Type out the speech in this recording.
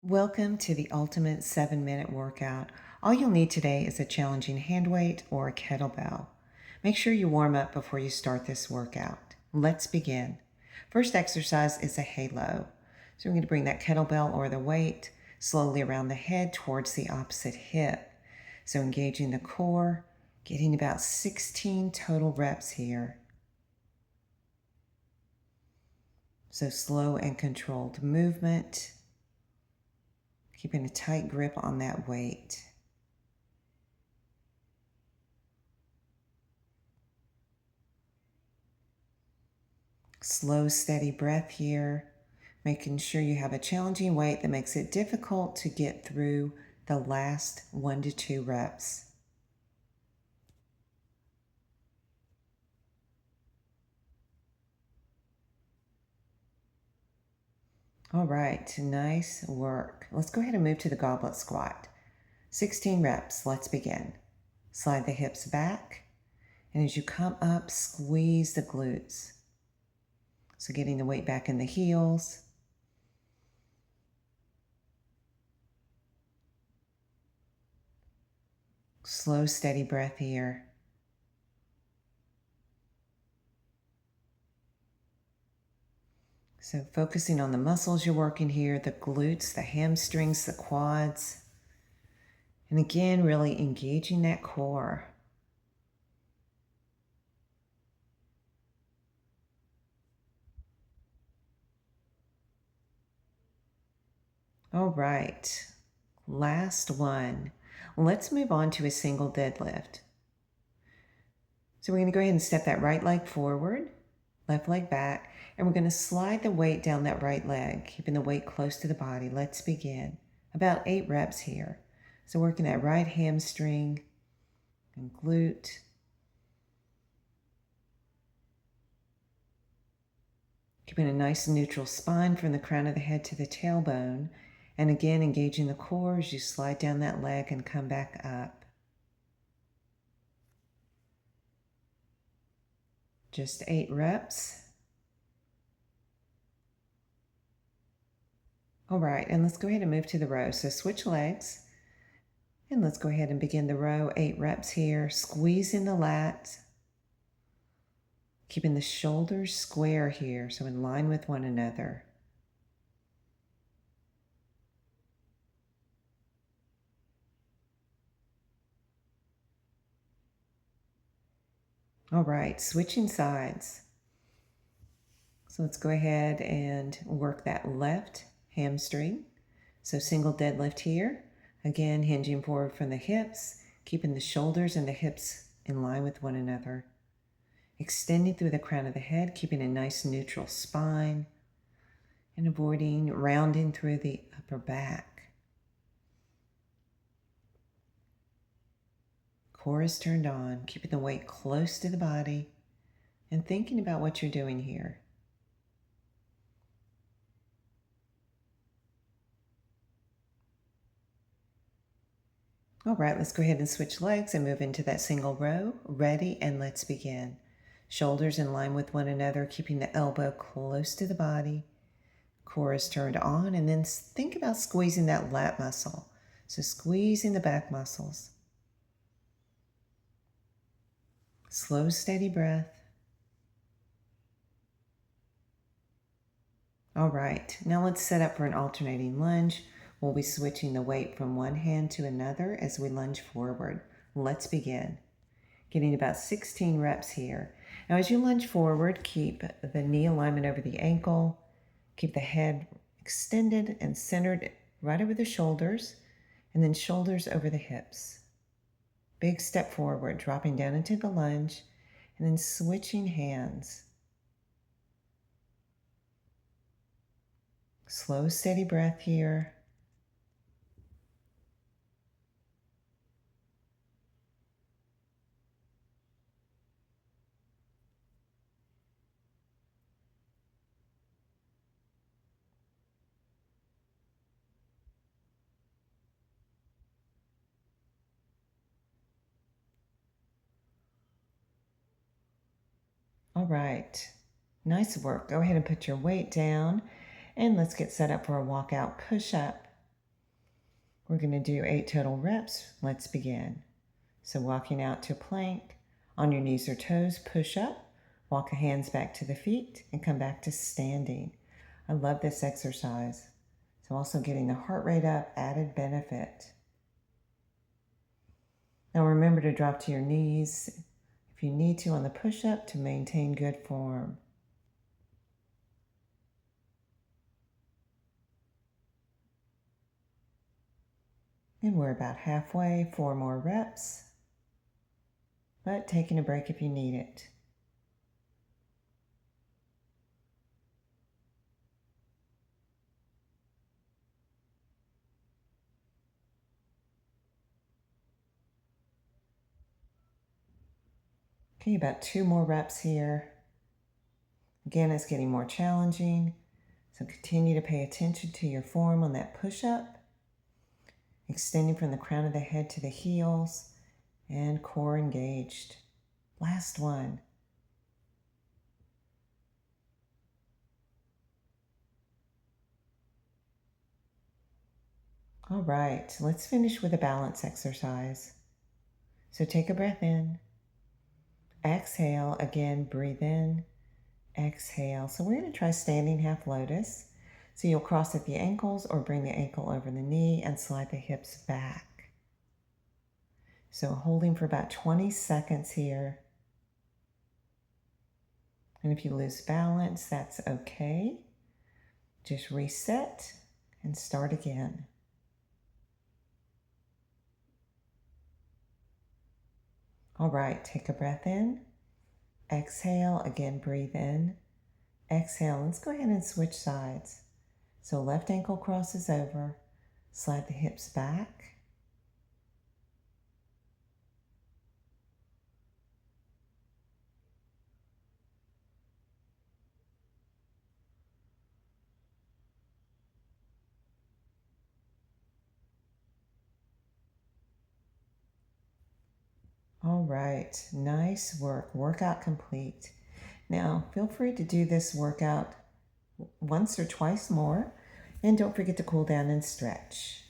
Welcome to the ultimate 7-minute workout. All you'll need today is a challenging hand weight or a kettlebell. Make sure you warm up before you start this workout. Let's begin. First exercise is a halo. So we're going to bring that kettlebell or the weight slowly around the head towards the opposite hip. So engaging the core, getting about 16 total reps here. So slow and controlled movement. Keeping a tight grip on that weight. Slow, steady breath here, making sure you have a challenging weight that makes it difficult to get through the last 1 to 2 reps. All right, nice work. Let's go ahead and move to the goblet squat. 16 reps, let's begin. Slide the hips back, and as you come up, squeeze the glutes. So getting the weight back in the heels. Slow, steady breath here. So focusing on the muscles you're working here, the glutes, the hamstrings, the quads. And again, really engaging that core. All right, last one. Let's move on to a single deadlift. So we're going to go ahead and step that right leg forward, left leg back, and we're going to slide the weight down that right leg, keeping the weight close to the body. Let's begin. About 8 reps here. So working that right hamstring and glute. Keeping a nice neutral spine from the crown of the head to the tailbone. And again, engaging the core as you slide down that leg and come back up. Just 8 reps. All right, and let's go ahead and move to the row. So switch legs. And let's go ahead and begin the row. 8 reps here. Squeeze in the lats. Keeping the shoulders square here, so in line with one another. All right, switching sides. So let's go ahead and work that left hamstring. So single deadlift here. Again, hinging forward from the hips, keeping the shoulders and the hips in line with one another. Extending through the crown of the head, keeping a nice neutral spine, and avoiding rounding through the upper back. Core is turned on, keeping the weight close to the body and thinking about what you're doing here. All right, let's go ahead and switch legs and move into that single row. Ready, and let's begin. Shoulders in line with one another, keeping the elbow close to the body. Core is turned on, and then think about squeezing that lat muscle. So squeezing the back muscles. Slow, steady breath. All right, now let's set up for an alternating lunge. We'll be switching the weight from one hand to another as we lunge forward. Let's begin. Getting about 16 reps here. Now as you lunge forward, keep the knee alignment over the ankle. Keep the head extended and centered right over the shoulders, and then shoulders over the hips. Big step forward, dropping down into the lunge, and then switching hands. Slow, steady breath here. All right, nice work. Go ahead and put your weight down, and let's get set up for a walkout push-up. We're going to do 8 total reps. Let's begin. So walking out to plank, on your knees or toes, push up, walk the hands back to the feet, and come back to standing. I love this exercise. So also getting the heart rate up, added benefit. Now remember to drop to your knees if you need to on the push-up to maintain good form. And we're about halfway, 4 more reps, but taking a break if you need it. Okay, about 2 more reps here. Again, it's getting more challenging, so continue to pay attention to your form on that push-up, extending from the crown of the head to the heels, and core engaged. Last one. All right, let's finish with a balance exercise. So take a breath in. Exhale, again, breathe in. Exhale. So we're going to try standing half lotus. So you'll cross at the ankles or bring the ankle over the knee and slide the hips back. So holding for about 20 seconds here. And if you lose balance, that's okay. Just reset and start again. All right, take a breath in. Exhale, again, breathe in. Exhale, let's go ahead and switch sides. So left ankle crosses over, slide the hips back. All right, nice work. Workout complete. Now, feel free to do this workout once or twice more, and don't forget to cool down and stretch.